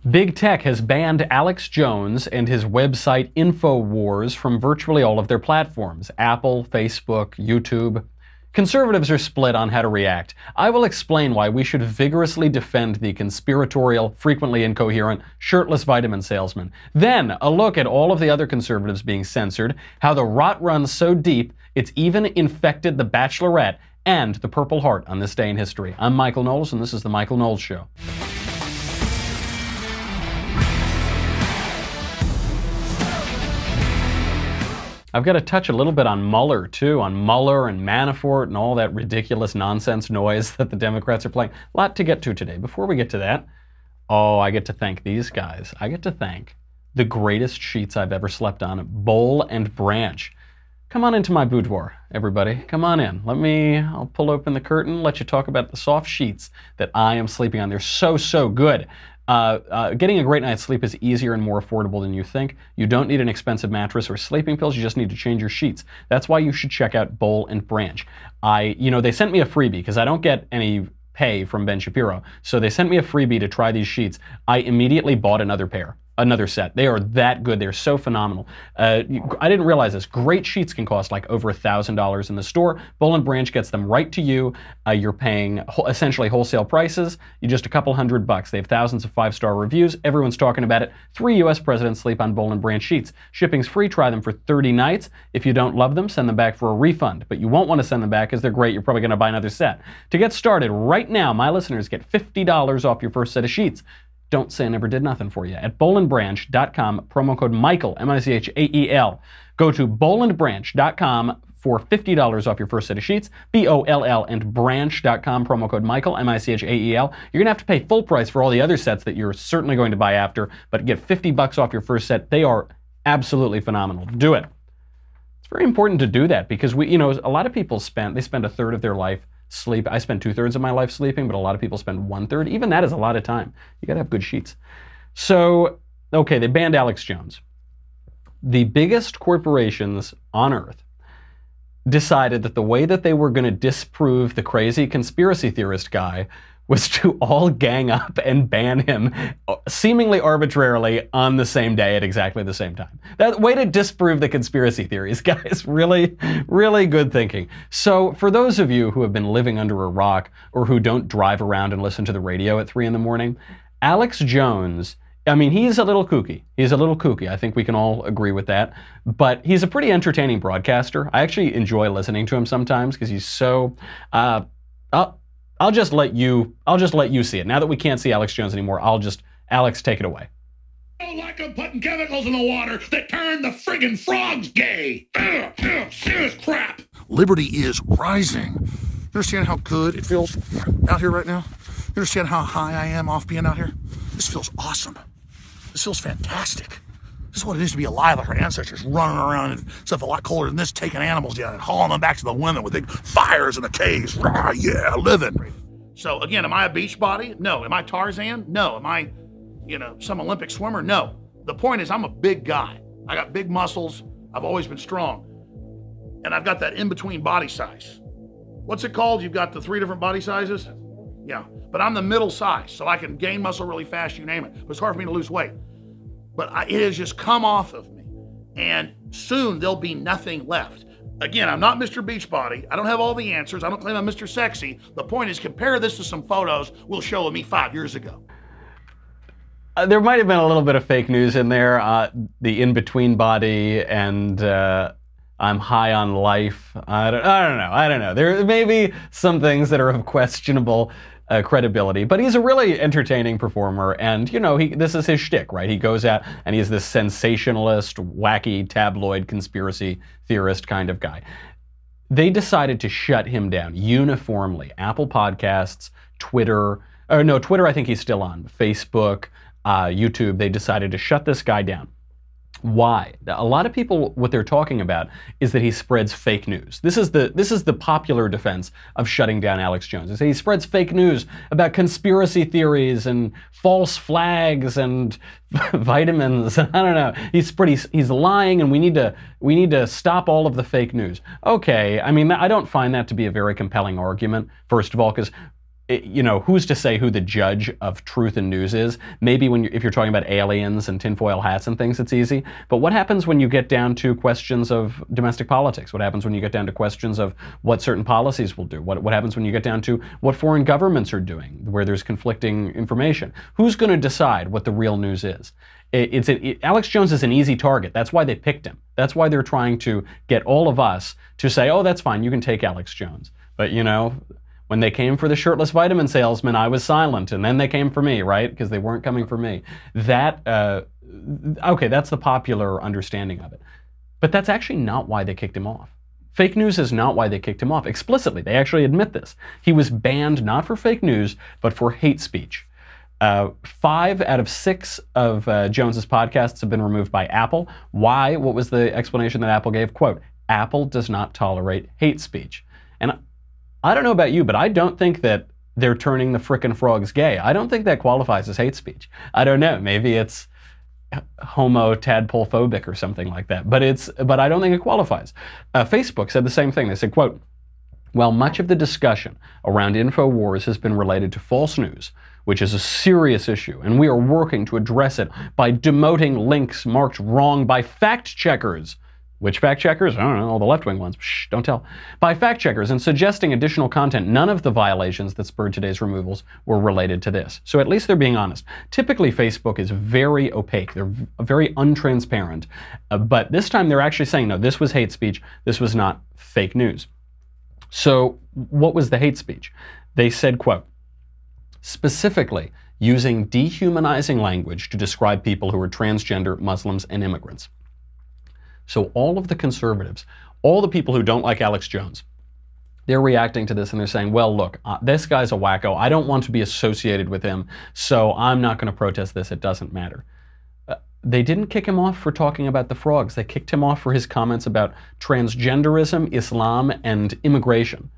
Big Tech has banned Alex Jones and his website InfoWars from virtually all of their platforms: Apple, Facebook, YouTube. Conservatives are split on how to react. I will explain why we should vigorously defend the conspiratorial, frequently incoherent, shirtless vitamin salesman. Then, a look at all of the other conservatives being censored, how the rot runs so deep it's even infected the Bachelorette and the Purple Heart on this day in history. I'm Michael Knowles, and this is The Michael Knowles Show. I've got to touch a little bit on Mueller, too, on Mueller and Manafort and all that ridiculous nonsense noise that the Democrats are playing. A lot to get to today. Before we get to that, I get to thank these guys. I get to thank the greatest sheets I've ever slept on, Boll and Branch. Come on into my boudoir, everybody. Come on in. I'll pull open the curtain, let you talk about the soft sheets that I am sleeping on. They're so good. Getting a great night's sleep is easier and more affordable than you think. You don't need an expensive mattress or sleeping pills. You just need to change your sheets. That's why you should check out Boll and Branch. They sent me a freebie because I don't get any pay from Ben Shapiro. So they sent me a freebie to try these sheets. I immediately bought another set. They are that good. They're so phenomenal. I didn't realize this. Great sheets can cost like over $1,000 in the store. Boll and Branch gets them right to you. You're paying essentially wholesale prices. You just a couple $100. They have thousands of 5-star reviews. Everyone's talking about it. 3 U.S. presidents sleep on Boll and Branch sheets. Shipping's free. Try them for 30 nights. If you don't love them, send them back for a refund. But you won't want to send them back because they're great. You're probably going to buy another set. To get started right now, my listeners get $50 off your first set of sheets. Don't say I never did nothing for you. At bollandbranch.com, promo code Michael, M-I-C-H-A-E-L. Go to bollandbranch.com for $50 off your first set of sheets. B-O-L-L and branch.com, promo code Michael, M-I-C-H-A-E-L. You're going to have to pay full price for all the other sets that you're certainly going to buy after, but get $50 off your first set. They are absolutely phenomenal. Do it. It's very important to do that because a lot of people spend a third of their life sleep. I spend 2/3 of my life sleeping, but a lot of people spend 1/3. Even that is a lot of time. You got to have good sheets. So, okay, they banned Alex Jones. The biggest corporations on earth decided that the way that they were going to disprove the crazy conspiracy theorist guy was to all gang up and ban him seemingly arbitrarily on the same day at exactly the same time. That way to disprove the conspiracy theories, guys. Really, really good thinking. So for those of you who have been living under a rock or who don't drive around and listen to the radio at 3 in the morning, Alex Jones, he's a little kooky. I think we can all agree with that. But he's a pretty entertaining broadcaster. I actually enjoy listening to him sometimes because he's so... I'll just let you see it. Now that we can't see Alex Jones anymore, Alex, take it away. I don't like them putting chemicals in the water that turn the friggin' frogs gay. Serious crap. Liberty is rising. You understand how good it feels out here right now? You understand how high I am off being out here? This feels awesome. This feels fantastic. This is what it is to be alive, like our ancestors running around and stuff a lot colder than this, taking animals down and hauling them back to the women with big fires in the caves. Rah, yeah, living. So again, am I a beach body? No. Am I Tarzan? No. Am I, some Olympic swimmer? No. The point is I'm a big guy. I got big muscles. I've always been strong. And I've got that in-between body size. What's it called? You've got the 3 different body sizes? Yeah. But I'm the middle size, so I can gain muscle really fast, you name it. But it's hard for me to lose weight. But it has just come off of me. And soon there'll be nothing left. Again, I'm not Mr. Beachbody. I don't have all the answers. I don't claim I'm Mr. Sexy. The point is, compare this to some photos we'll show of me 5 years ago. There might have been a little bit of fake news in there. The in-between body and I'm high on life. I don't know. There may be some things that are of questionable credibility, but he's a really entertaining performer, and this is his shtick, right? He goes out and he's this sensationalist, wacky, tabloid conspiracy theorist kind of guy. They decided to shut him down uniformly. Apple Podcasts, Twitter I think he's still on, Facebook, YouTube. They decided to shut this guy down. Why? A lot of people, what they're talking about is that he spreads fake news. This is the popular defense of shutting down Alex Jones. They say he spreads fake news about conspiracy theories and false flags and vitamins. I don't know. He's lying, and we need to stop all of the fake news. Okay, I don't find that to be a very compelling argument. First of all, because who's to say who the judge of truth and news is? Maybe if you're talking about aliens and tinfoil hats and things, it's easy. But what happens when you get down to questions of domestic politics? What happens when you get down to questions of what certain policies will do? What happens when you get down to what foreign governments are doing, where there's conflicting information? Who's going to decide what the real news is? Alex Jones is an easy target. That's why they picked him. That's why they're trying to get all of us to say, oh, that's fine, you can take Alex Jones. But, when they came for the shirtless vitamin salesman, I was silent, and then they came for me, right? Because they weren't coming for me. Okay, that's the popular understanding of it. But that's actually not why they kicked him off. Fake news is not why they kicked him off. Explicitly, they actually admit this. He was banned not for fake news, but for hate speech. 5 out of 6 of Jones's podcasts have been removed by Apple. Why? What was the explanation that Apple gave? Quote, Apple does not tolerate hate speech. And I don't know about you, but I don't think that they're turning the frickin' frogs gay. I don't think that qualifies as hate speech. I don't know. Maybe it's homo tadpole phobic or something like that. But I don't think it qualifies. Facebook said the same thing. They said, quote, while much of the discussion around InfoWars has been related to false news, which is a serious issue, and we are working to address it by demoting links marked wrong by fact checkers. Which fact checkers? I don't know, all the left-wing ones. Shh, don't tell. By fact checkers and suggesting additional content, none of the violations that spurred today's removals were related to this. So at least they're being honest. Typically, Facebook is very opaque. They're very untransparent. But this time they're actually saying, no, this was hate speech. This was not fake news. So what was the hate speech? They said, quote, specifically using dehumanizing language to describe people who are transgender, Muslims, and immigrants. So all of the conservatives, all the people who don't like Alex Jones, they're reacting to this and they're saying, well, look, this guy's a wacko. I don't want to be associated with him, so I'm not going to protest this. It doesn't matter. They didn't kick him off for talking about the frogs. They kicked him off for his comments about transgenderism, Islam, and immigration.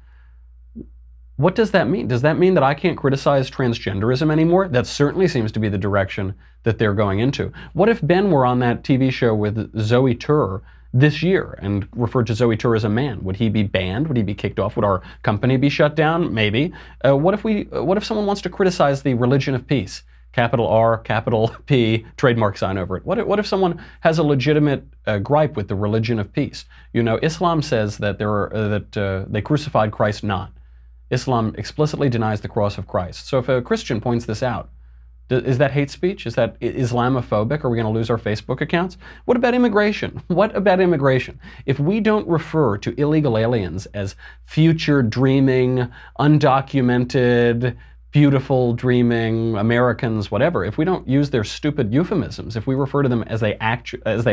What does that mean? Does that mean that I can't criticize transgenderism anymore? That certainly seems to be the direction that they're going into. What if Ben were on that TV show with Zoe Tur this year and referred to Zoe Tur as a man? Would he be banned? Would he be kicked off? Would our company be shut down? Maybe. What if someone wants to criticize the religion of peace? Capital R, capital P, trademark sign over it. What if someone has a legitimate gripe with the religion of peace? Islam says that they crucified Christ not. Islam explicitly denies the cross of Christ. So if a Christian points this out, is that hate speech? Is that Islamophobic? Are we going to lose our Facebook accounts? What about immigration? What about immigration? If we don't refer to illegal aliens as future dreaming, undocumented, beautiful dreaming Americans, whatever, if we don't use their stupid euphemisms, if we refer to them as they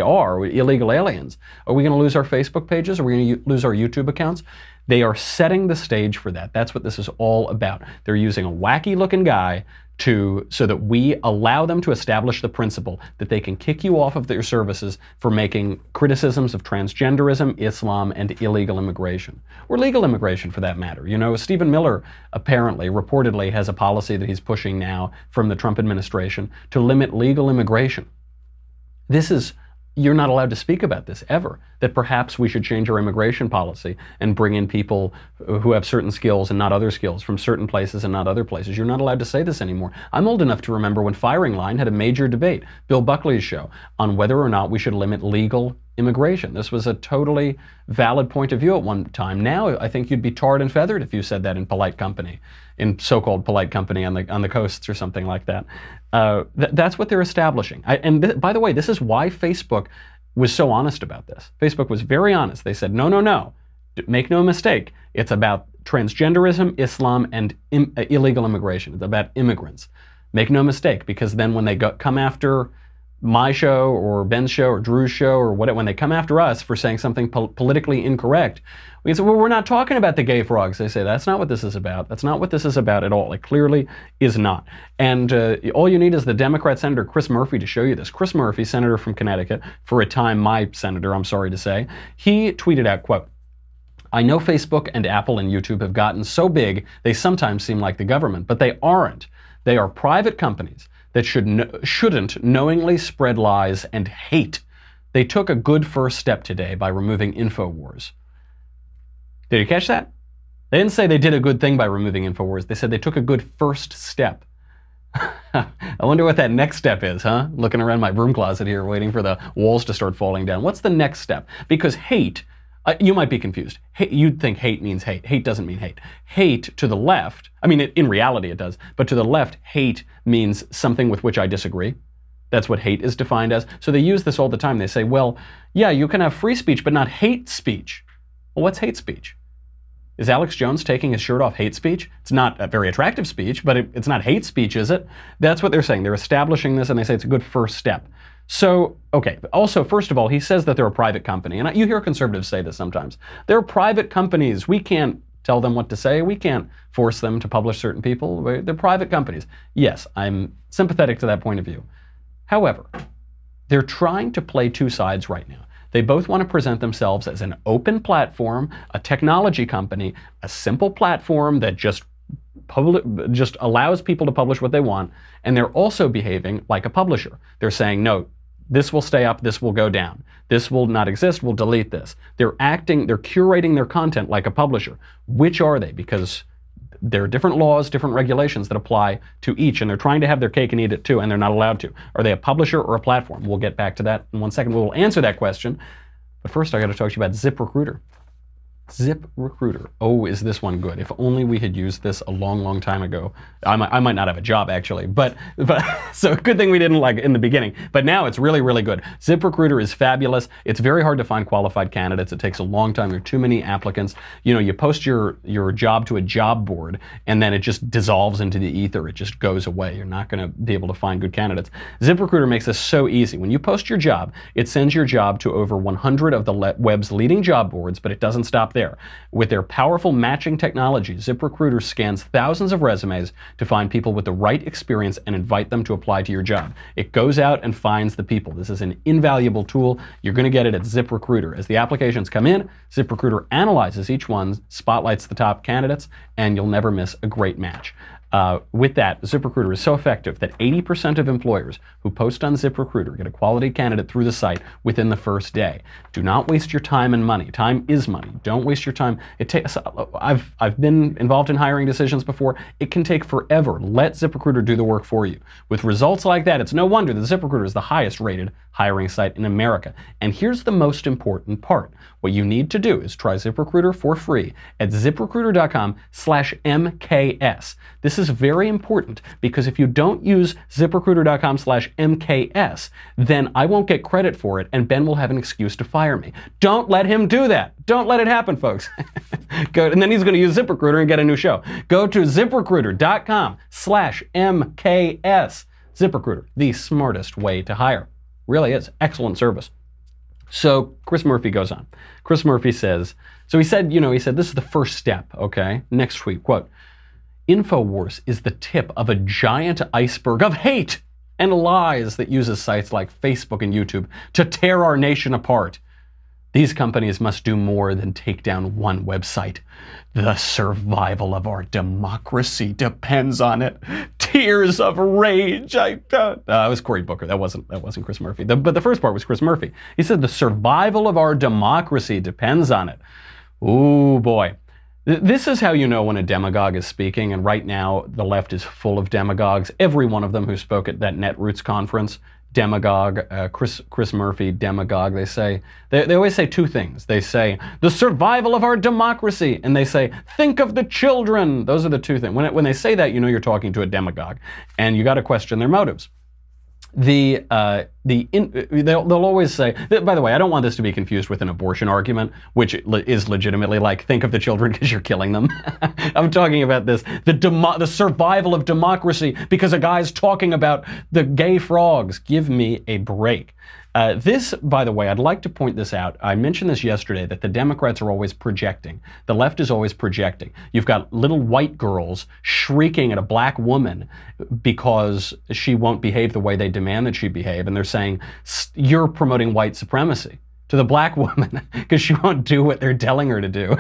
are, illegal aliens, are we going to lose our Facebook pages? Are we going to lose our YouTube accounts? They are setting the stage for that. That's what this is all about. They're using a wacky looking guy so that we allow them to establish the principle that they can kick you off of their services for making criticisms of transgenderism, Islam, and illegal immigration. Or legal immigration, for that matter. Stephen Miller reportedly has a policy that he's pushing now from the Trump administration to limit legal immigration. You're not allowed to speak about this ever, that perhaps we should change our immigration policy and bring in people who have certain skills and not other skills from certain places and not other places. You're not allowed to say this anymore. I'm old enough to remember when Firing Line had a major debate, Bill Buckley's show, on whether or not we should limit legal immigration. This was a totally valid point of view at one time. Now, I think you'd be tarred and feathered if you said that in polite company, in so-called polite company on the coasts or something like that. That's what they're establishing. By the way, this is why Facebook was so honest about this. Facebook was very honest. They said, no. Make no mistake. It's about transgenderism, Islam, and illegal immigration. It's about immigrants. Make no mistake, because then when they come after my show or Ben's show or Drew's show or when they come after us for saying something politically incorrect, we say, well, we're not talking about the gay frogs. They say, that's not what this is about. That's not what this is about at all. It clearly is not. And all you need is the Democrat Senator Chris Murphy to show you this. Chris Murphy, senator from Connecticut, for a time my senator, I'm sorry to say, he tweeted out, quote, I know Facebook and Apple and YouTube have gotten so big they sometimes seem like the government, but they aren't. They are private companies that shouldn't knowingly spread lies and hate. They took a good first step today by removing InfoWars. Did you catch that? They didn't say they did a good thing by removing InfoWars. They said they took a good first step. I wonder what that next step is, huh? Looking around my broom closet here, waiting for the walls to start falling down. What's the next step? Because hate, you might be confused. You'd think hate means hate. Hate doesn't mean hate. Hate to the left, I mean, in reality it does, but to the left, hate means something with which I disagree. That's what hate is defined as. So they use this all the time. They say, well, yeah, you can have free speech, but not hate speech. Well, what's hate speech? Is Alex Jones taking his shirt off hate speech? It's not a very attractive speech, but it's not hate speech, is it? That's what they're saying. They're establishing this, and they say it's a good first step. So, okay, also, first of all, he says that they're a private company, and you hear conservatives say this sometimes. They're private companies. We can't tell them what to say. We can't force them to publish certain people. They're private companies. Yes, I'm sympathetic to that point of view. However, they're trying to play two sides right now. They both want to present themselves as an open platform, a technology company, a simple platform that just allows people to publish what they want, and they're also behaving like a publisher. They're saying, no, this will stay up, this will go down. This will not exist, we'll delete this. They're curating their content like a publisher. Which are they? Because there are different laws, different regulations that apply to each, and they're trying to have their cake and eat it too, and they're not allowed to. Are they a publisher or a platform? We'll get back to that in 1 second. We'll answer that question. But first, I got to talk to you about ZipRecruiter. ZipRecruiter. Oh, is this one good? If only we had used this a long, long time ago. I might not have a job, actually. But so good thing we didn't like in the beginning. But now it's really, really good. ZipRecruiter is fabulous. It's very hard to find qualified candidates. It takes a long time. There are too many applicants. You know, you post your job to a job board, and then it just dissolves into the ether. It just goes away. You're not going to be able to find good candidates. ZipRecruiter makes this so easy. When you post your job, it sends your job to over 100 of the web's leading job boards, but it doesn't stop there. With their powerful matching technology, ZipRecruiter scans thousands of resumes to find people with the right experience and invite them to apply to your job. It goes out and finds the people. This is an invaluable tool. You're going to get it at ZipRecruiter. As the applications come in, ZipRecruiter analyzes each one, spotlights the top candidates, and you'll never miss a great match. With that, ZipRecruiter is so effective that 80% of employers who post on ZipRecruiter get a quality candidate through the site within the first day. Do not waste your time and money. Time is money. Don't waste your time. I've been involved in hiring decisions before. It can take forever. Let ZipRecruiter do the work for you. With results like that, it's no wonder that ZipRecruiter is the highest rated hiring site in America. And here's the most important part. What you need to do is try ZipRecruiter for free at ZipRecruiter.com/MKS. This is very important because if you don't use ZipRecruiter.com/MKS, then I won't get credit for it and Ben will have an excuse to fire me. Don't let him do that. Don't let it happen, folks. And then he's going to use ZipRecruiter and get a new show. Go to ZipRecruiter.com/MKS. ZipRecruiter, the smartest way to hire. Really is. Excellent service. So Chris Murphy goes on. Chris Murphy says, so he said, this is the first step, okay? Next tweet, quote, InfoWars is the tip of a giant iceberg of hate and lies that uses sites like Facebook and YouTube to tear our nation apart. These companies must do more than take down one website. The survival of our democracy depends on it. Tears of rage. It was Cory Booker. That wasn't Chris Murphy. But the first part was Chris Murphy. He said the survival of our democracy depends on it. Ooh, boy. This is how you know when a demagogue is speaking, and right now the left is full of demagogues. Every one of them who spoke at that Netroots conference, demagogue, Chris Murphy, demagogue. They always say two things. They say, the survival of our democracy, and they say, think of the children. Those are the two things. When they say that, you know you're talking to a demagogue, and you got to question their motives. They'll always say, by the way, I don't want this to be confused with an abortion argument, which is legitimately like, think of the children because you're killing them. I'm talking about this, the survival of democracy because a guy's talking about the gay frogs. Give me a break. This, by the way, I'd like to point this out. I mentioned this yesterday, that the Democrats are always projecting. The left is always projecting. You've got little white girls shrieking at a black woman because she won't behave the way they demand that she behave, and they're saying, you're promoting white supremacy to the black woman because she won't do what they're telling her to do.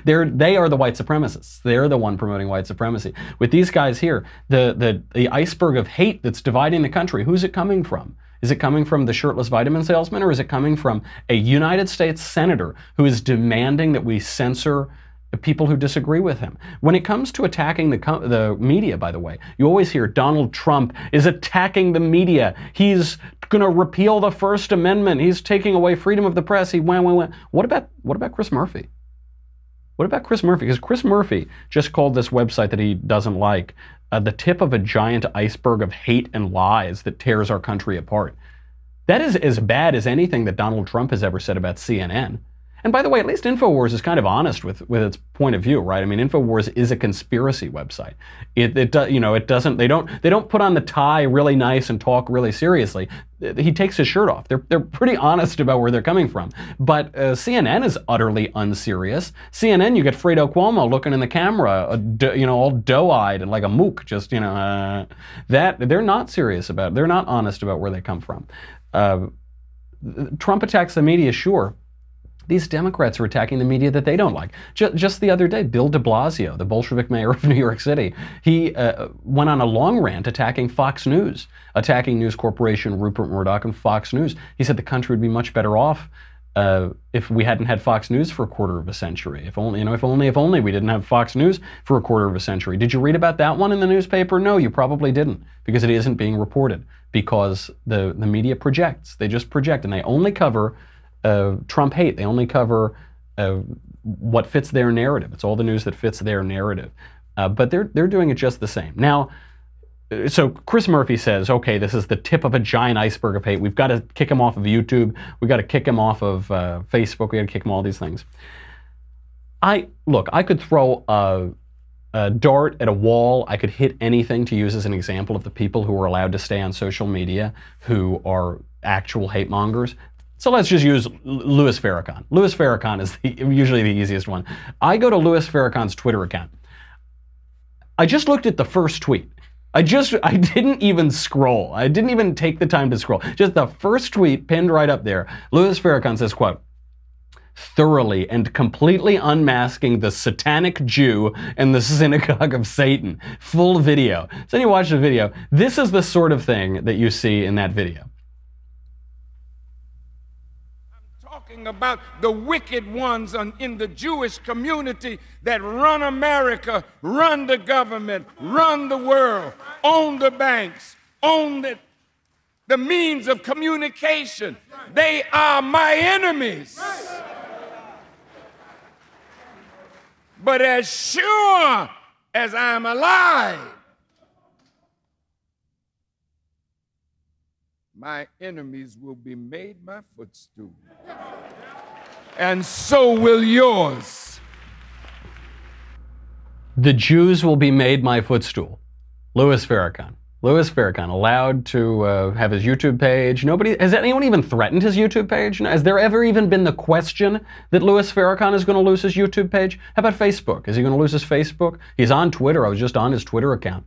They are the white supremacists. They're the one promoting white supremacy. With these guys here, the iceberg of hate that's dividing the country, who's it coming from? Is it coming from the shirtless vitamin salesman, or is it coming from a United States senator who is demanding that we censor people who disagree with him. When it comes to attacking the media, by the way, you always hear Donald Trump is attacking the media. He's going to repeal the First Amendment. He's taking away freedom of the press. What about Chris Murphy? What about Chris Murphy? Because Chris Murphy just called this website that he doesn't like the tip of a giant iceberg of hate and lies that tears our country apart. That is as bad as anything that Donald Trump has ever said about CNN. And by the way, at least InfoWars is kind of honest with its point of view, right? I mean, InfoWars is a conspiracy website. It doesn't, they don't put on the tie really nice and talk really seriously. He takes his shirt off. They're pretty honest about where they're coming from. But CNN is utterly unserious. CNN, you get Fredo Cuomo looking in the camera, all doe-eyed and like a mook, just, that they're not serious about. They're not honest about where they come from. Trump attacks the media, sure. These Democrats are attacking the media that they don't like. Just the other day, Bill de Blasio, the Bolshevik mayor of New York City, he went on a long rant attacking Fox News, attacking News Corporation, Rupert Murdoch, and Fox News. He said the country would be much better off if we hadn't had Fox News for a quarter of a century. If only we didn't have Fox News for a quarter of a century. Did you read about that one in the newspaper? No, you probably didn't, because it isn't being reported, because the media projects. They just project, and they only cover Trump hate. They only cover what fits their narrative. It's all the news that fits their narrative. But they're doing it just the same. Now, so Chris Murphy says, okay, this is the tip of a giant iceberg of hate. We've got to kick him off of YouTube. We've got to kick him off of Facebook. We've got to kick him all these things. I could throw a dart at a wall. I could hit anything to use as an example of the people who are allowed to stay on social media who are actual hate mongers. So let's just use Louis Farrakhan. Louis Farrakhan is usually the easiest one. I go to Louis Farrakhan's Twitter account. I just looked at the first tweet. I didn't even scroll. I didn't even take the time to scroll. Just the first tweet pinned right up there. Louis Farrakhan says, quote, thoroughly and completely unmasking the satanic Jew and the synagogue of Satan. Full video. So then you watch the video. This is the sort of thing that you see in that video. About the wicked ones in the Jewish community that run America, run the government, run the world, own the banks, own the means of communication. They are my enemies. But as sure as I'm alive, my enemies will be made my footstool. And so will yours. The Jews will be made my footstool. Louis Farrakhan. Louis Farrakhan, allowed to have his YouTube page. Has anyone even threatened his YouTube page? Has there ever even been the question that Louis Farrakhan is going to lose his YouTube page? How about Facebook? Is he going to lose his Facebook? He's on Twitter. I was just on his Twitter account.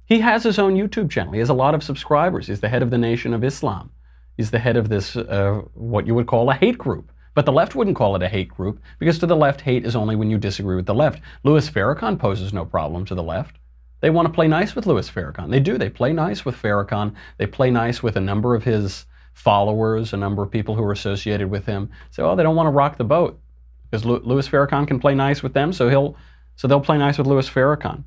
He has his own YouTube channel. He has a lot of subscribers. He's the head of the Nation of Islam. He's the head of this, what you would call a hate group. But the left wouldn't call it a hate group, because to the left, hate is only when you disagree with the left. Louis Farrakhan poses no problem to the left. They want to play nice with Louis Farrakhan. They do. They play nice with Farrakhan. They play nice with a number of his followers, a number of people who are associated with him. So, they don't want to rock the boat, because Louis Farrakhan can play nice with them, so they'll play nice with Louis Farrakhan.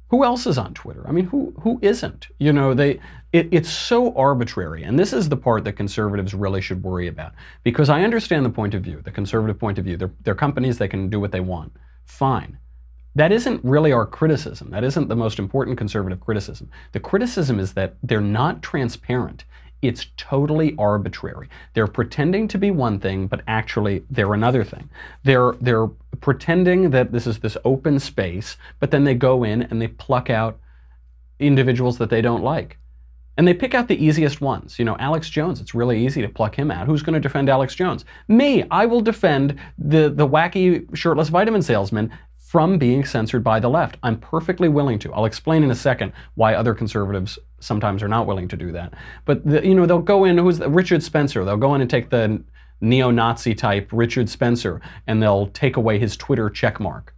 Who else is on Twitter? I mean, who isn't? It's so arbitrary, and this is the part that conservatives really should worry about. Because I understand the point of view, the conservative point of view. They're companies, they can do what they want. Fine. That isn't really our criticism. That isn't the most important conservative criticism. The criticism is that they're not transparent. It's totally arbitrary. They're pretending to be one thing, but actually they're another thing. They're pretending that this is this open space, but then they go in and they pluck out individuals that they don't like. And they pick out the easiest ones. Alex Jones, it's really easy to pluck him out. Who's going to defend Alex Jones? Me. I will defend the wacky shirtless vitamin salesman from being censored by the left. I'm perfectly willing to. I'll explain in a second why other conservatives sometimes are not willing to do that. But they'll go in, Richard Spencer, they'll go in and take the neo-Nazi type Richard Spencer, and they'll take away his Twitter checkmark.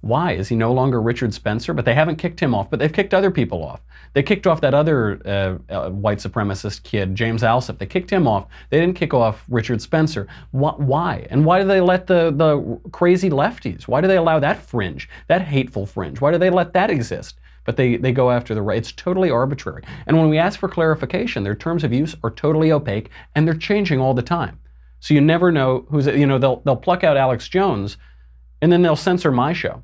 Why? Is he no longer Richard Spencer? But they haven't kicked him off, but they've kicked other people off. They kicked off that other white supremacist kid, James Alsop. They kicked him off. They didn't kick off Richard Spencer. Why? And why do they let the crazy lefties? Why do they allow that fringe, that hateful fringe? Why do they let that exist? But they go after the right. It's totally arbitrary. And when we ask for clarification, their terms of use are totally opaque, and they're changing all the time. So you never know who's, you know, they'll pluck out Alex Jones, and then they'll censor my show.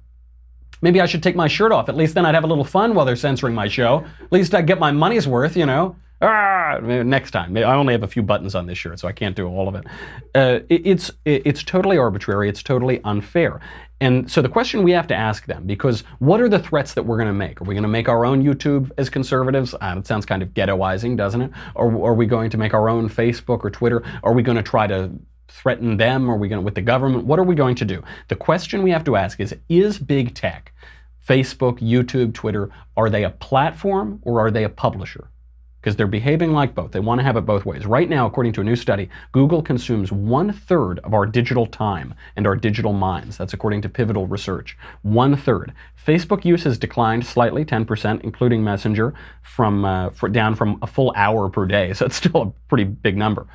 Maybe I should take my shirt off. At least then I'd have a little fun while they're censoring my show. At least I'd get my money's worth, you know. Next time. I only have a few buttons on this shirt, so I can't do all of it. It's totally arbitrary. It's totally unfair. And so the question we have to ask them, because what are the threats that we're going to make? Are we going to make our own YouTube as conservatives? It sounds kind of ghettoizing, doesn't it? Or are we going to make our own Facebook or Twitter? Are we going to try to threaten them? Are we going to, with the government? What are we going to do? The question we have to ask is big tech, Facebook, YouTube, Twitter, are they a platform or are they a publisher? Because they're behaving like both. They want to have it both ways. Right now, according to a new study, Google consumes 1/3 of our digital time and our digital minds. That's according to Pivotal Research. 1/3. Facebook use has declined slightly, 10%, including Messenger, down from a full hour per day. So it's still a pretty big number.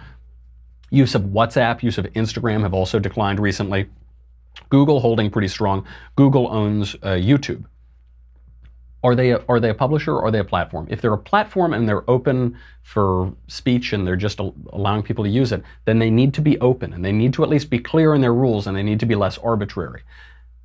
Use of WhatsApp, use of Instagram have also declined recently. Google holding pretty strong. Google owns YouTube. Are they a publisher or are they a platform? If they're a platform and they're open for speech and they're just allowing people to use it, then they need to be open and they need to at least be clear in their rules and they need to be less arbitrary.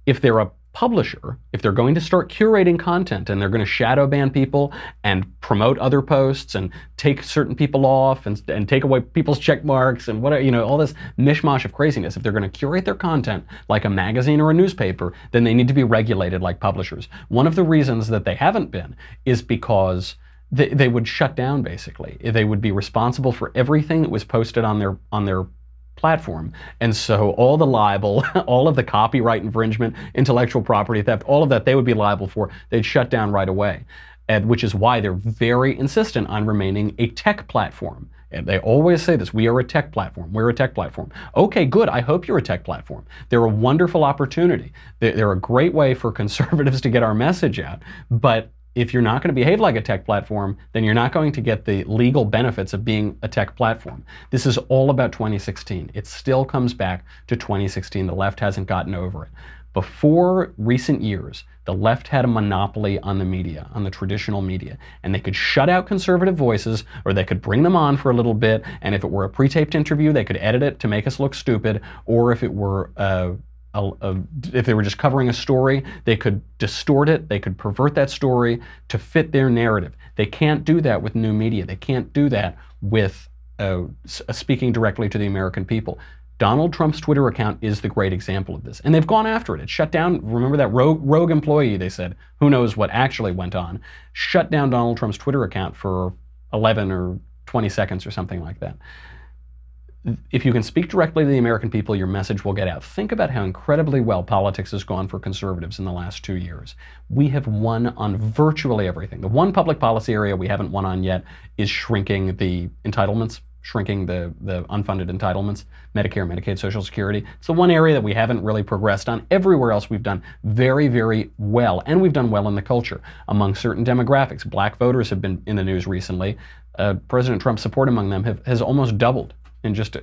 If they're a publisher, if they're going to start curating content and they're going to shadow ban people and promote other posts and take certain people off and take away people's check marks and whatever, you know, all this mishmash of craziness, if they're going to curate their content like a magazine or a newspaper, then they need to be regulated like publishers. One of the reasons that they haven't been is because they would shut down, basically. They would be responsible for everything that was posted on their platform. And so all the libel, all of the copyright infringement, intellectual property theft, all of that they would be liable for, they'd shut down right away. And which is why they're very insistent on remaining a tech platform. And they always say this, we are a tech platform, we're a tech platform. Okay, good, I hope you're a tech platform. They're a wonderful opportunity. They're a great way for conservatives to get our message out. But if you're not going to behave like a tech platform, then you're not going to get the legal benefits of being a tech platform. This is all about 2016. It still comes back to 2016. The left hasn't gotten over it. Before recent years, the left had a monopoly on the media, on the traditional media, and they could shut out conservative voices, or they could bring them on for a little bit, and if it were a pre-taped interview, they could edit it to make us look stupid, or if it were if they were just covering a story, they could distort it, they could pervert that story to fit their narrative. They can't do that with new media. They can't do that with speaking directly to the American people. Donald Trump's Twitter account is the great example of this. And they've gone after it. It shut down, remember that rogue employee, they said, who knows what actually went on, shut down Donald Trump's Twitter account for 11 or 20 seconds or something like that. If you can speak directly to the American people, your message will get out. Think about how incredibly well politics has gone for conservatives in the last 2 years. We have won on virtually everything. The one public policy area we haven't won on yet is shrinking the entitlements, shrinking the unfunded entitlements, Medicare, Medicaid, Social Security. It's the one area that we haven't really progressed on. Everywhere else we've done very, very well, and we've done well in the culture among certain demographics. Black voters have been in the news recently. President Trump's support among them has almost doubled in just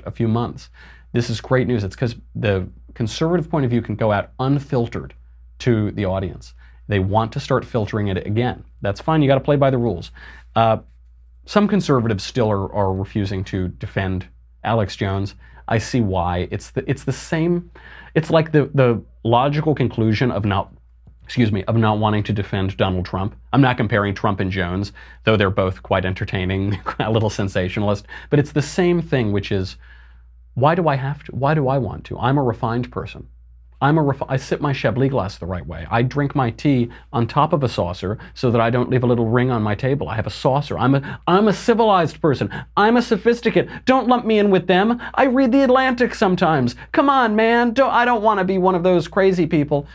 a few months. This is great news. It's because the conservative point of view can go out unfiltered to the audience. They want to start filtering it again. That's fine. You got to play by the rules. Some conservatives still are refusing to defend Alex Jones. I see why. It's the same. It's like the logical conclusion of not wanting to defend Donald Trump. I'm not comparing Trump and Jones, though they're both quite entertaining, a little sensationalist. But it's the same thing, which is, why do I have to? Why do I want to? I'm a refined person. I sip my Chablis glass the right way. I drink my tea on top of a saucer so that I don't leave a little ring on my table. I have a saucer. I'm a civilized person. I'm a sophisticate. Don't lump me in with them. I read the Atlantic sometimes. Come on, man. I don't want to be one of those crazy people.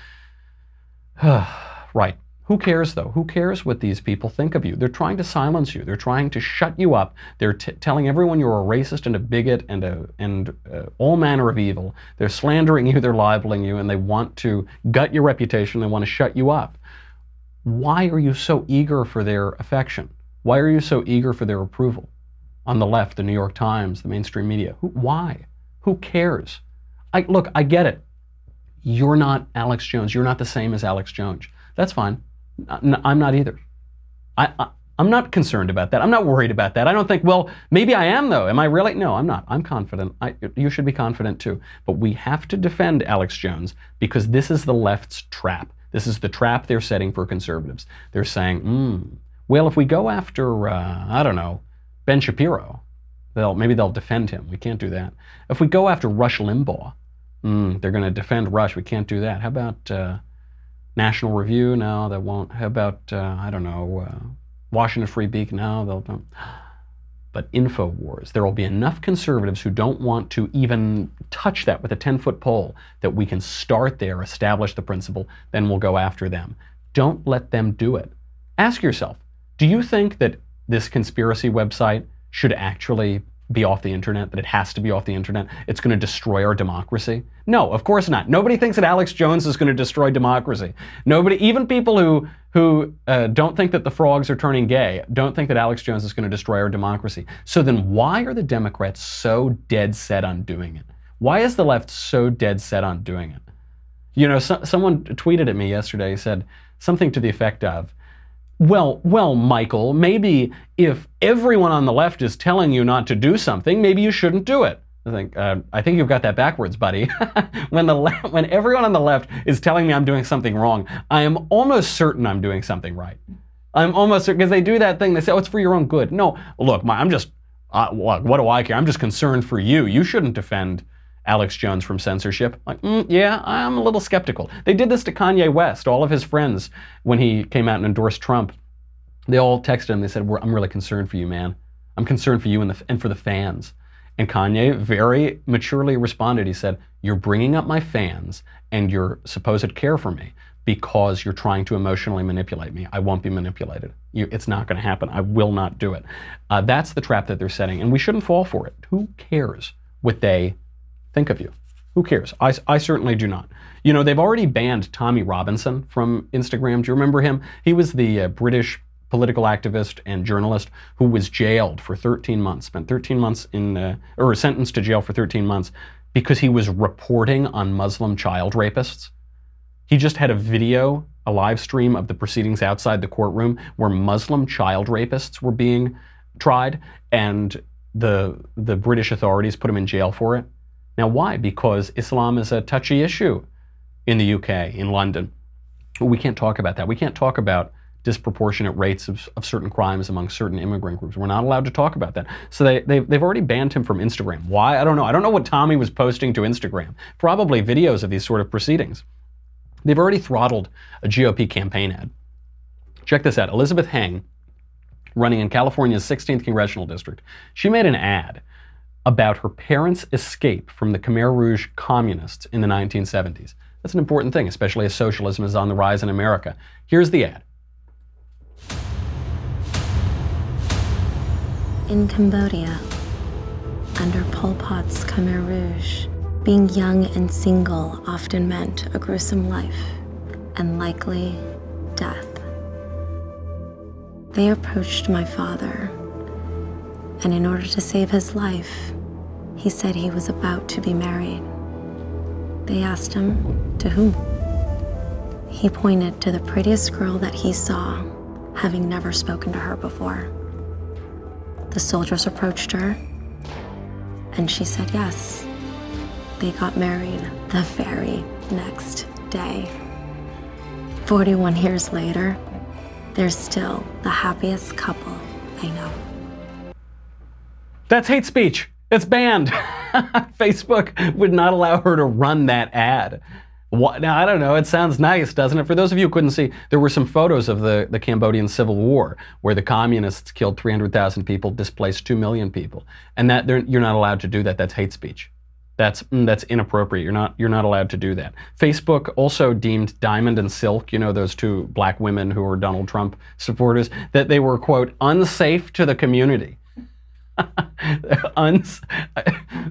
Right. Who cares, though? Who cares what these people think of you? They're trying to silence you. They're trying to shut you up. They're telling everyone you're a racist and a bigot and all manner of evil. They're slandering you, they're libeling you, and they want to gut your reputation. They want to shut you up. Why are you so eager for their affection? Why are you so eager for their approval? On the left, the New York Times, the mainstream media. Why? Who cares? Look, I get it. You're not Alex Jones. You're not the same as Alex Jones. That's fine. I'm not either. I'm not concerned about that. I'm not worried about that. I don't think, well, maybe I am though. Am I really? No, I'm not. I'm confident. You should be confident too. But we have to defend Alex Jones because this is the left's trap. This is the trap they're setting for conservatives. They're saying, well, if we go after, I don't know, Ben Shapiro, maybe they'll defend him. We can't do that. If we go after Rush Limbaugh, they're going to defend Rush. We can't do that. How about National Review? No, they won't. How about, I don't know, Washington Free Beacon? No, they'll don't. But InfoWars, there will be enough conservatives who don't want to even touch that with a 10-foot pole that we can start there, establish the principle, then we'll go after them. Don't let them do it. Ask yourself, do you think that this conspiracy website should actually be off the internet, that it has to be off the internet? It's going to destroy our democracy? No, of course not. Nobody thinks that Alex Jones is going to destroy democracy. Nobody, even people who don't think that the frogs are turning gay, don't think that Alex Jones is going to destroy our democracy. So then why are the Democrats so dead set on doing it? Why is the left so dead set on doing it? You know, someone tweeted at me yesterday, said something to the effect of, well, Michael, maybe if everyone on the left is telling you not to do something, maybe you shouldn't do it. I think you've got that backwards, buddy. When everyone on the left is telling me I'm doing something wrong, I am almost certain I'm doing something right. I'm almost certain, because they do that thing, they say, oh, it's for your own good. No, look, I'm just, what do I care? I'm just concerned for you. You shouldn't defend Alex Jones from censorship. Like, yeah, I'm a little skeptical. They did this to Kanye West. All of his friends, when he came out and endorsed Trump, they all texted him. They said, I'm really concerned for you, man. I'm concerned for you and for the fans. And Kanye very maturely responded. He said, you're bringing up my fans and your supposed care for me because you're trying to emotionally manipulate me. I won't be manipulated. It's not going to happen. I will not do it. That's the trap that they're setting, and we shouldn't fall for it. Who cares what they think of you? Who cares? I certainly do not. You know, they've already banned Tommy Robinson from Instagram. Do you remember him? He was the British political activist and journalist who was jailed for 13 months, spent 13 months or sentenced to jail for 13 months because he was reporting on Muslim child rapists. He just had a video, a live stream of the proceedings outside the courtroom where Muslim child rapists were being tried, and the British authorities put him in jail for it. Now, why? Because Islam is a touchy issue in the UK, in London. We can't talk about that. We can't talk about disproportionate rates of certain crimes among certain immigrant groups. We're not allowed to talk about that. So they've already banned him from Instagram. Why? I don't know. I don't know what Tommy was posting to Instagram. Probably videos of these sort of proceedings. They've already throttled a GOP campaign ad. Check this out. Elizabeth Heng, running in California's 16th congressional district, she made an ad about her parents' escape from the Khmer Rouge communists in the 1970s. That's an important thing, especially as socialism is on the rise in America. Here's the ad. In Cambodia, under Pol Pot's Khmer Rouge, being young and single often meant a gruesome life and likely death. They approached my father, and in order to save his life, he said he was about to be married. They asked him, to whom? He pointed to the prettiest girl that he saw, having never spoken to her before. The soldiers approached her, and she said yes. They got married the very next day. 41 years later, they're still the happiest couple I know. That's hate speech. It's banned. Facebook would not allow her to run that ad. What? Now, I don't know. It sounds nice, doesn't it? For those of you who couldn't see, there were some photos of the Cambodian Civil War where the communists killed 300,000 people, displaced 2 million people. And that you're not allowed to do that. That's hate speech. That's inappropriate. You're not allowed to do that. Facebook also deemed Diamond and Silk, you know, those two black women who were Donald Trump supporters, that they were, quote, unsafe to the community.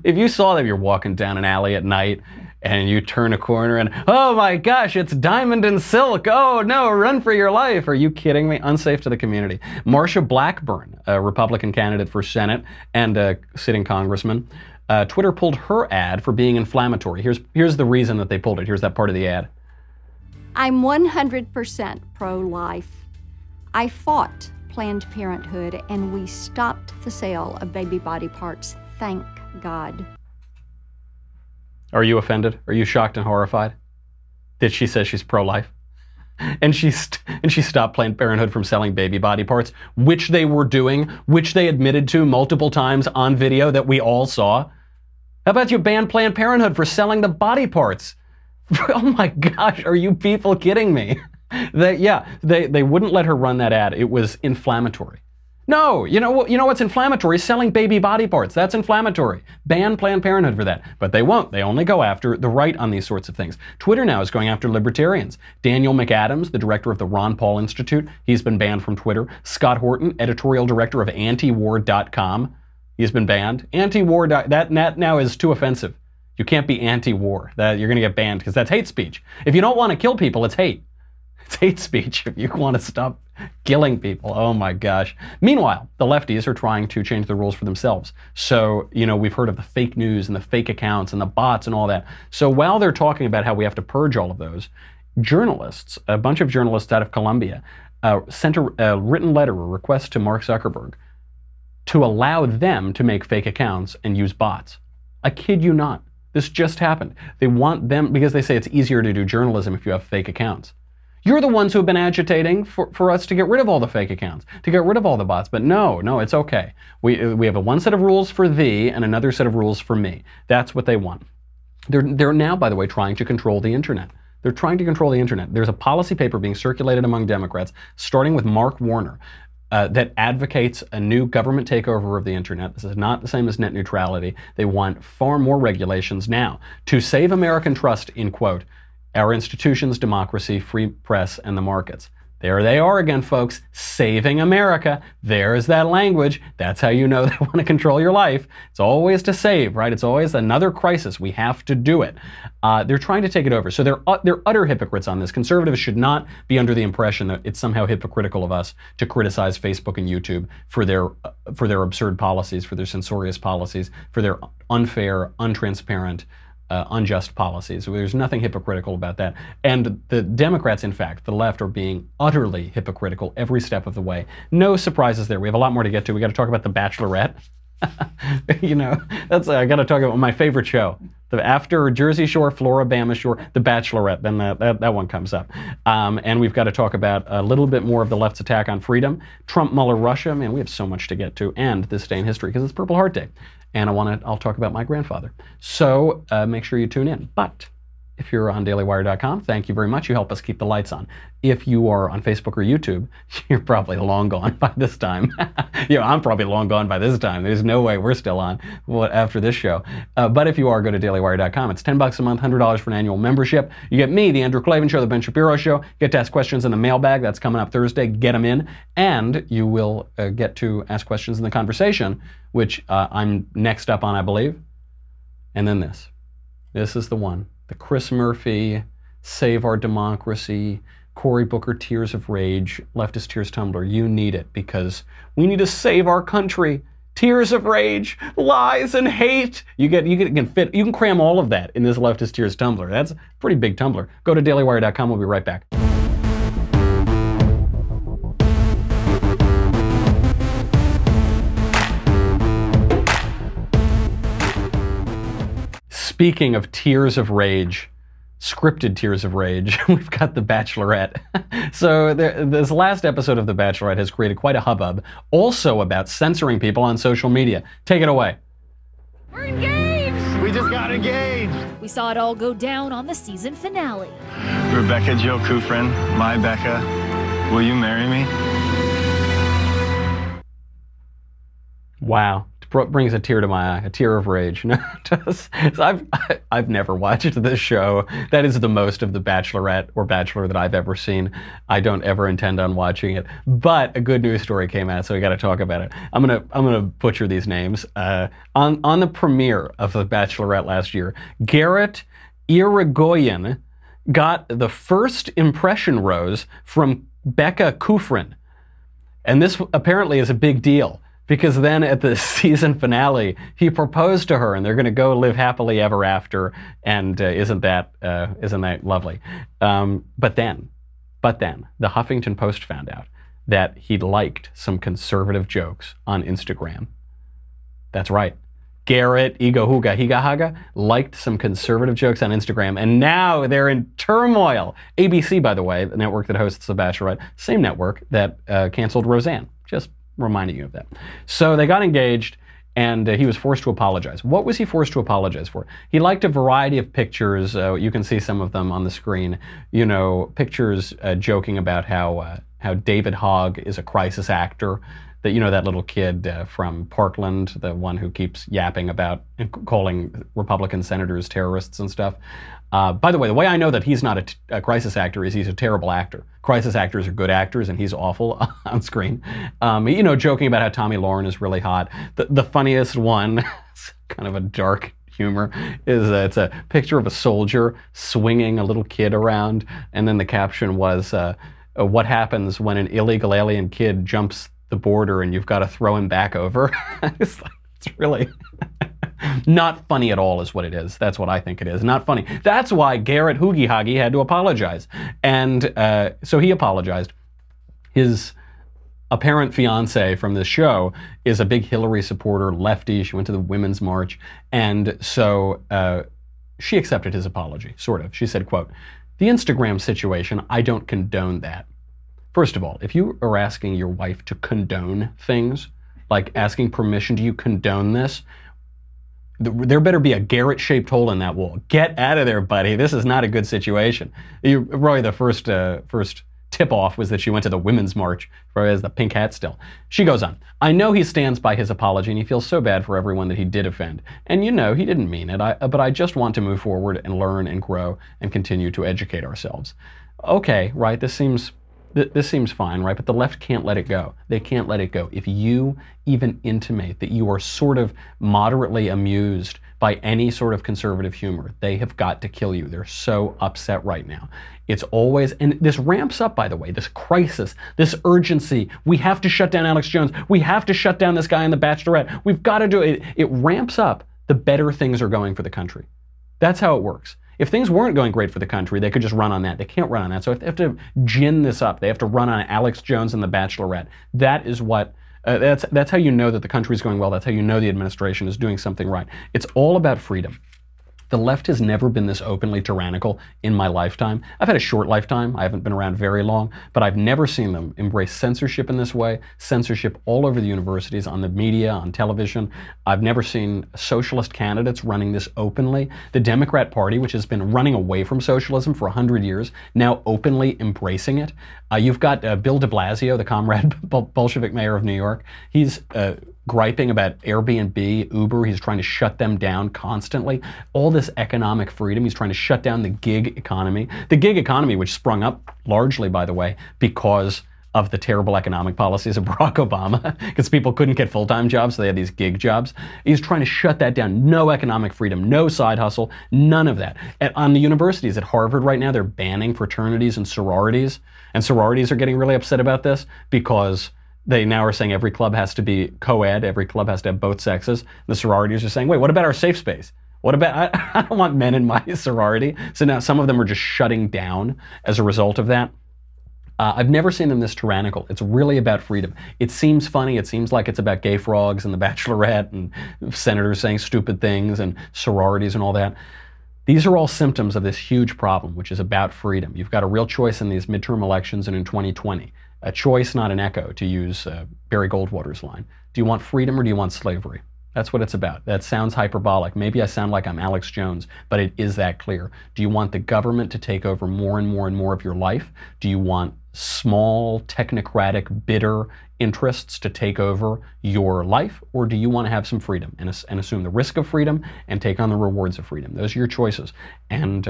If you saw them, you're walking down an alley at night and you turn a corner and, oh my gosh, it's Diamond and Silk. Oh no, run for your life. Are you kidding me? Unsafe to the community. Marsha Blackburn, a Republican candidate for Senate and a sitting congressman, Twitter pulled her ad for being inflammatory. Here's the reason that they pulled it. Here's that part of the ad. I'm 100% pro-life. I fought Planned Parenthood and we stopped the sale of baby body parts. Thank God. Are you offended? Are you shocked and horrified that she says she's pro-life? And she stopped Planned Parenthood from selling baby body parts, which they were doing, which they admitted to multiple times on video that we all saw. How about you ban Planned Parenthood for selling the body parts? Oh my gosh, are you people kidding me? They wouldn't let her run that ad. It was inflammatory. No, you know what's inflammatory? Selling baby body parts. That's inflammatory. Ban Planned Parenthood for that. But they won't. They only go after the right on these sorts of things. Twitter now is going after libertarians. Daniel McAdams, the director of the Ron Paul Institute, he's been banned from Twitter. Scott Horton, editorial director of antiwar.com, he's been banned. Anti-war, that now is too offensive. You can't be anti-war. That you're going to get banned because that's hate speech. If you don't want to kill people, it's hate. It's hate speech if you want to stop killing people. Oh my gosh. Meanwhile, the lefties are trying to change the rules for themselves. So, we've heard of the fake news and the fake accounts and the bots and all that. So while they're talking about how we have to purge all of those, journalists, a bunch of journalists out of Colombia, sent a written letter, a request to Mark Zuckerberg to allow them to make fake accounts and use bots. I kid you not. This just happened. They want them, because they say it's easier to do journalism if you have fake accounts. You're the ones who have been agitating for us to get rid of all the fake accounts, to get rid of all the bots. But no, it's okay. We have one set of rules for thee and another set of rules for me. That's what they want. They're now, by the way, trying to control the internet. They're trying to control the internet. There's a policy paper being circulated among Democrats, starting with Mark Warner, that advocates a new government takeover of the internet. This is not the same as net neutrality. They want far more regulations now to save American trust in, quote, our institutions, democracy, free press, and the markets. There they are again, folks, saving America. There is that language. That's how you know they want to control your life. It's always to save, right? It's always another crisis. We have to do it. They're trying to take it over. So they're utter hypocrites on this. Conservatives should not be under the impression that it's somehow hypocritical of us to criticize Facebook and YouTube for their absurd policies, for their censorious policies, for their unfair, untransparent, unjust policies. There's nothing hypocritical about that. And the Democrats, in fact, the left, are being utterly hypocritical every step of the way. No surprises there. We have a lot more to get to. We got to talk about The Bachelorette. I got to talk about my favorite show. After Jersey Shore, Floribama Shore, The Bachelorette, then that one comes up. And we've got to talk about a little bit more of the left's attack on freedom. Trump, Mueller, Russia. Man, we have so much to get to. And this day in history, because it's Purple Heart Day. And I'll talk about my grandfather. So make sure you tune in. But if you're on dailywire.com, thank you very much. You help us keep the lights on. If you are on Facebook or YouTube, you're probably long gone by this time. I'm probably long gone by this time. There's no way we're still on after this show. But if you are, go to dailywire.com. It's $10 a month, $100 for an annual membership. You get me, The Andrew Klavan Show, The Ben Shapiro Show. You get to ask questions in the mailbag. That's coming up Thursday. Get them in. And you will get to ask questions in the conversation, which I'm next up on, I believe. And then this. This is the one. The Chris Murphy, Save Our Democracy, Cory Booker Tears of Rage, Leftist Tears Tumblr. You need it because we need to save our country. Tears of rage, lies, and hate. You can cram all of that in this Leftist Tears Tumblr. That's a pretty big Tumblr. Go to dailywire.com. We'll be right back. Speaking of tears of rage, scripted tears of rage, we've got The Bachelorette. So this last episode of The Bachelorette has created quite a hubbub, also about censoring people on social media. Take it away. We're engaged! We just got engaged! We saw it all go down on the season finale. Rebecca Jill Kufrin, my Becca, will you marry me? Wow. Brings a tear to my eye, a tear of rage. No, it does. I've never watched this show. That is the most of The Bachelorette or Bachelor that I've ever seen. I don't ever intend on watching it. But a good news story came out, so we got to talk about it. I'm gonna butcher these names. On the premiere of The Bachelorette last year, Garrett Irigoyen got the first impression rose from Becca Kufrin. And this apparently is a big deal, because then at the season finale, he proposed to her and they're going to go live happily ever after. And isn't that lovely? But then the Huffington Post found out that he liked some conservative jokes on Instagram. That's right. Garrett Higa Haga liked some conservative jokes on Instagram, and now they're in turmoil. ABC, by the way, the network that hosts The Bachelorette, same network that canceled Roseanne. Just reminding you of that. So they got engaged, and he was forced to apologize. What was he forced to apologize for? He liked a variety of pictures. You can see some of them on the screen. You know, pictures joking about how David Hogg is a crisis actor. That, you know, that little kid from Parkland, the one who keeps yapping about and calling Republican senators terrorists and stuff. By the way I know that he's not a crisis actor is he's a terrible actor. Crisis actors are good actors, and he's awful on screen. You know, joking about how Tommy Lauren is really hot. The funniest one, kind of a dark humor, is it's a picture of a soldier swinging a little kid around, and then the caption was, what happens when an illegal alien kid jumps the border and you've got to throw him back over? It's really not funny at all is what it is. That's what I think it is. Not funny. That's why Garrett Hoogie Hoggy had to apologize. And so he apologized. His apparent fiance from this show is a big Hillary supporter, lefty. She went to the Women's March. And so she accepted his apology, sort of. She said, quote, "The Instagram situation, I don't condone that." First of all, if you are asking your wife to condone things, like asking permission, do you condone this? There better be a Garrett-shaped hole in that wall. Get out of there, buddy. This is not a good situation. Probably the first tip-off was that she went to the Women's March, probably has the pink hat still. She goes on, "I know he stands by his apology and he feels so bad for everyone that he did offend. And you know, he didn't mean it, but I just want to move forward and learn and grow and continue to educate ourselves." Okay, right, this seems fine, right? But the left can't let it go. They can't let it go. If you even intimate that you are sort of moderately amused by any sort of conservative humor, they have got to kill you. They're so upset right now. It's always, and this ramps up, by the way, this crisis, this urgency. We have to shut down Alex Jones. We have to shut down this guy in The Bachelorette. We've got to do it. It ramps up the better things are going for the country. That's how it works. If things weren't going great for the country, they could just run on that. They can't run on that. So if they have to gin this up, they have to run on Alex Jones and The Bachelorette. That is what, that's how you know that the country is going well. That's how you know the administration is doing something right. It's all about freedom. The left has never been this openly tyrannical in my lifetime. I've had a short lifetime. I haven't been around very long, but I've never seen them embrace censorship in this way, censorship all over the universities, on the media, on television. I've never seen socialist candidates running this openly. The Democrat Party, which has been running away from socialism for 100 years, now openly embracing it. You've got Bill de Blasio, the comrade Bolshevik mayor of New York. He's griping about Airbnb, Uber. He's trying to shut them down constantly. All this economic freedom. He's trying to shut down the gig economy. The gig economy, which sprung up largely, by the way, because of the terrible economic policies of Barack Obama, because people couldn't get full-time jobs, so they had these gig jobs. He's trying to shut that down. No economic freedom, no side hustle, none of that. On the universities, at Harvard right now, they're banning fraternities and sororities, and sororities are getting really upset about this because they now are saying every club has to be co-ed, every club has to have both sexes. The sororities are saying, wait, what about our safe space? What about, I don't want men in my sorority. So now some of them are just shutting down as a result of that. I've never seen them this tyrannical. It's really about freedom. It seems funny. It seems like it's about gay frogs and The Bachelorette and senators saying stupid things and sororities and all that. These are all symptoms of this huge problem, which is about freedom. You've got a real choice in these midterm elections and in 2020. A choice, not an echo, to use Barry Goldwater's line. Do you want freedom or do you want slavery? That's what it's about. That sounds hyperbolic. Maybe I sound like I'm Alex Jones, but it is that clear. Do you want the government to take over more and more and more of your life? Do you want small, technocratic, bitter interests to take over your life? Or do you want to have some freedom and assume the risk of freedom and take on the rewards of freedom? Those are your choices. And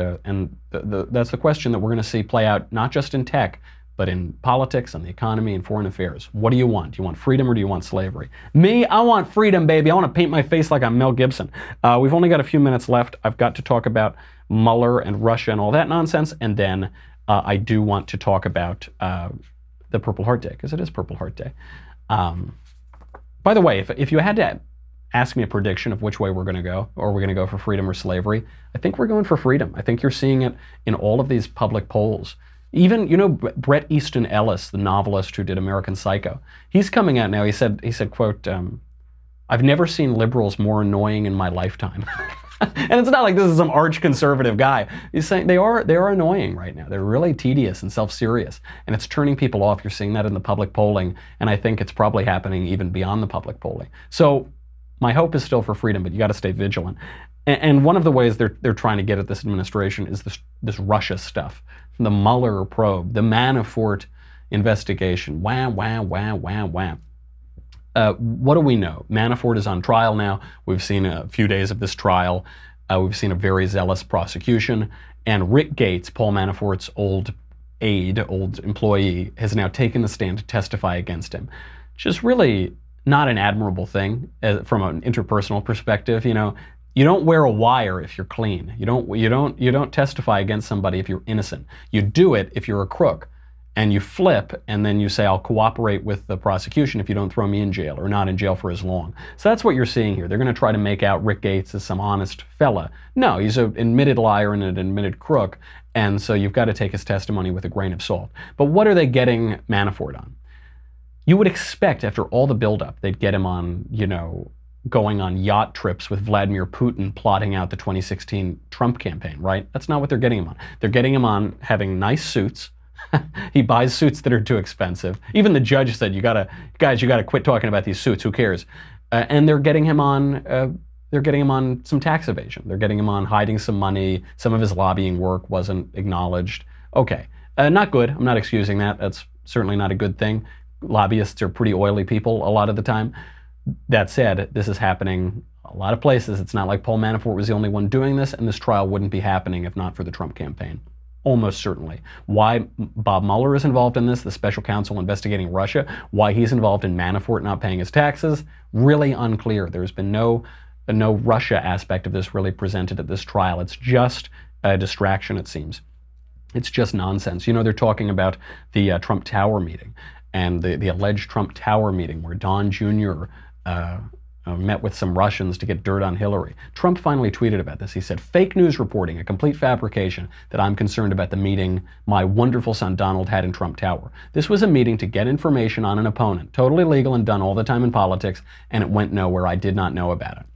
that's the question that we're going to see play out, not just in tech, but in politics and the economy and foreign affairs. What do you want? Do you want freedom or do you want slavery? Me, I want freedom, baby. I want to paint my face like I'm Mel Gibson. We've only got a few minutes left. I've got to talk about Mueller and Russia and all that nonsense, and then I do want to talk about the Purple Heart Day, because it is Purple Heart Day. By the way, if you had to ask me a prediction of which way we're going to go, or we're going to go for freedom or slavery, I think we're going for freedom. I think you're seeing it in all of these public polls. Even, you know, Bret Easton Ellis, the novelist who did American Psycho, he's coming out now. He said, quote, I've never seen liberals more annoying in my lifetime. And it's not like this is some arch conservative guy. He's saying they are annoying right now. They're really tedious and self-serious, and it's turning people off. You're seeing that in the public polling, and I think it's probably happening even beyond the public polling. So my hope is still for freedom, but you got to stay vigilant. And one of the ways they're trying to get at this administration is this Russia stuff. The Mueller probe, the Manafort investigation. Wham, wham, wham, wham, wham. What do we know? Manafort is on trial now. We've seen a few days of this trial. We've seen a very zealous prosecution. And Rick Gates, Paul Manafort's old aide, old employee, has now taken the stand to testify against him, which is really not an admirable thing from an interpersonal perspective. You know, you don't wear a wire if you're clean. You don't testify against somebody if you're innocent. You do it if you're a crook, and you flip, and then you say, I'll cooperate with the prosecution if you don't throw me in jail, or not in jail for as long. So that's what you're seeing here. They're going to try to make out Rick Gates as some honest fella. No, he's an admitted liar and an admitted crook, and so you've got to take his testimony with a grain of salt. But what are they getting Manafort on? You would expect, after all the buildup, they'd get him on, you know, going on yacht trips with Vladimir Putin plotting out the 2016 Trump campaign, right? That's not what they're getting him on. They're getting him on having nice suits. He buys suits that are too expensive. Even the judge said, you gotta quit talking about these suits. Who cares? And they're getting him on some tax evasion. They're getting him on hiding some money. Some of his lobbying work wasn't acknowledged. Okay, not good. I'm not excusing that. That's certainly not a good thing. Lobbyists are pretty oily people a lot of the time. That said, this is happening a lot of places. It's not like Paul Manafort was the only one doing this, and this trial wouldn't be happening if not for the Trump campaign. Almost certainly. Why Bob Mueller is involved in this, the special counsel investigating Russia, why he's involved in Manafort not paying his taxes, really unclear. There's been no Russia aspect of this really presented at this trial. It's just a distraction, it seems. It's just nonsense. You know, they're talking about the Trump Tower meeting, and the alleged Trump Tower meeting where Don Jr. Met with some Russians to get dirt on Hillary. Trump finally tweeted about this. He said, fake news reporting, a complete fabrication, that I'm concerned about the meeting my wonderful son Donald had in Trump Tower. This was a meeting to get information on an opponent, totally legal and done all the time in politics, and it went nowhere. I did not know about it.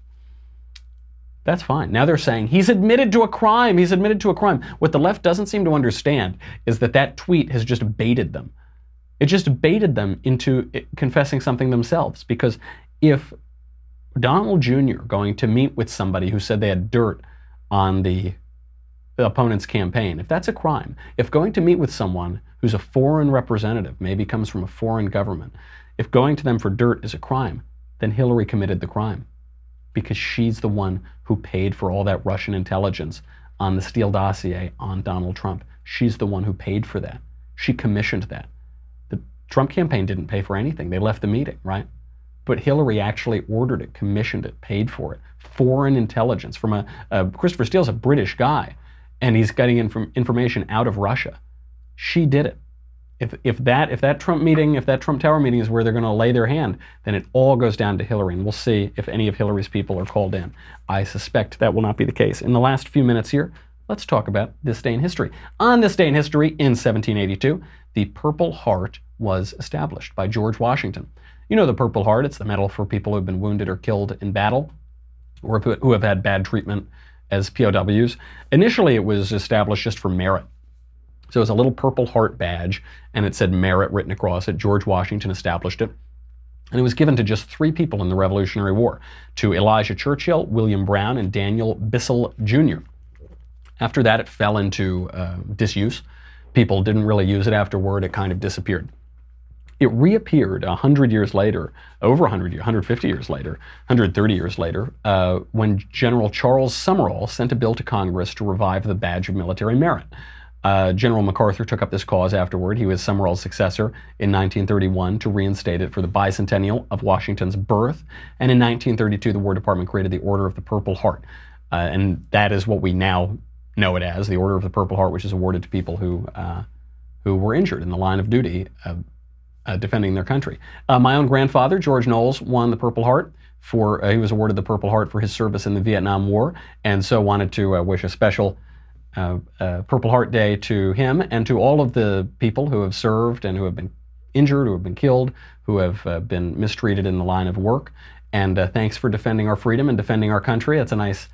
That's fine. Now they're saying he's admitted to a crime. He's admitted to a crime. What the left doesn't seem to understand is that tweet has just baited them. It just baited them into confessing something themselves, because if Donald Jr. going to meet with somebody who said they had dirt on the opponent's campaign, if that's a crime, if going to meet with someone who's a foreign representative, maybe comes from a foreign government, if going to them for dirt is a crime, then Hillary committed the crime, because she's the one who paid for all that Russian intelligence on the Steele dossier on Donald Trump. She's the one who paid for that. She commissioned that. The Trump campaign didn't pay for anything. They left the meeting, right? But Hillary actually ordered it, commissioned it, paid for it. Foreign intelligence from Christopher Steele's a British guy, and he's getting information out of Russia. She did it. If that Trump Tower meeting is where they're going to lay their hand, then it all goes down to Hillary, and we'll see if any of Hillary's people are called in. I suspect that will not be the case. In the last few minutes here, let's talk about this day in history. On this day in history, in 1782, the Purple Heart was established by George Washington. You know the Purple Heart, it's the medal for people who have been wounded or killed in battle, or who have had bad treatment as POWs. Initially, it was established just for merit. So it was a little Purple Heart badge, and it said merit written across it. George Washington established it. And it was given to just 3 people in the Revolutionary War, to Elijah Churchill, William Brown, and Daniel Bissell Jr. After that, it fell into disuse. People didn't really use it afterward. It kind of disappeared. It reappeared 100 years later, over 100 years, 150 years later, 130 years later, when General Charles Summerall sent a bill to Congress to revive the badge of military merit. General MacArthur took up this cause afterward. He was Summerall's successor in 1931 to reinstate it for the bicentennial of Washington's birth. And in 1932, the War Department created the Order of the Purple Heart. And that is what we now know it as, the Order of the Purple Heart, which is awarded to people who were injured in the line of duty defending their country. My own grandfather, George Knowles, won the Purple Heart. He was awarded the Purple Heart for his service in the Vietnam War, and so wanted to wish a special Purple Heart Day to him and to all of the people who have served and who have been injured, who have been killed, who have been mistreated in the line of work. And thanks for defending our freedom and defending our country. That's a nice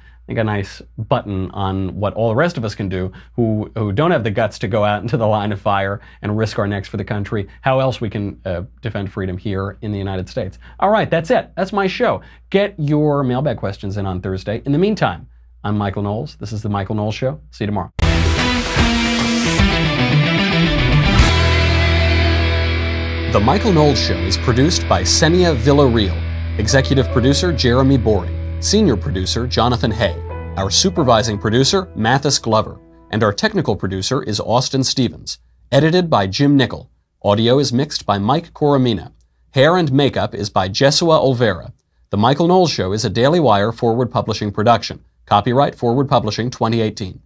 button on what all the rest of us can do who don't have the guts to go out into the line of fire and risk our necks for the country. How else we can defend freedom here in the United States. All right, that's it. That's my show. Get your mailbag questions in on Thursday. In the meantime, I'm Michael Knowles. This is The Michael Knowles Show. See you tomorrow. The Michael Knowles Show is produced by Senia Villarreal. Executive producer Jeremy Boring. Senior producer Jonathan Hay. Our supervising producer Mathis Glover. And our technical producer is Austin Stevens. Edited by Jim Nickel. Audio is mixed by Mike Coromina. Hair and makeup is by Jesua Olvera. The Michael Knowles Show is a Daily Wire Forward Publishing production. Copyright Forward Publishing 2018.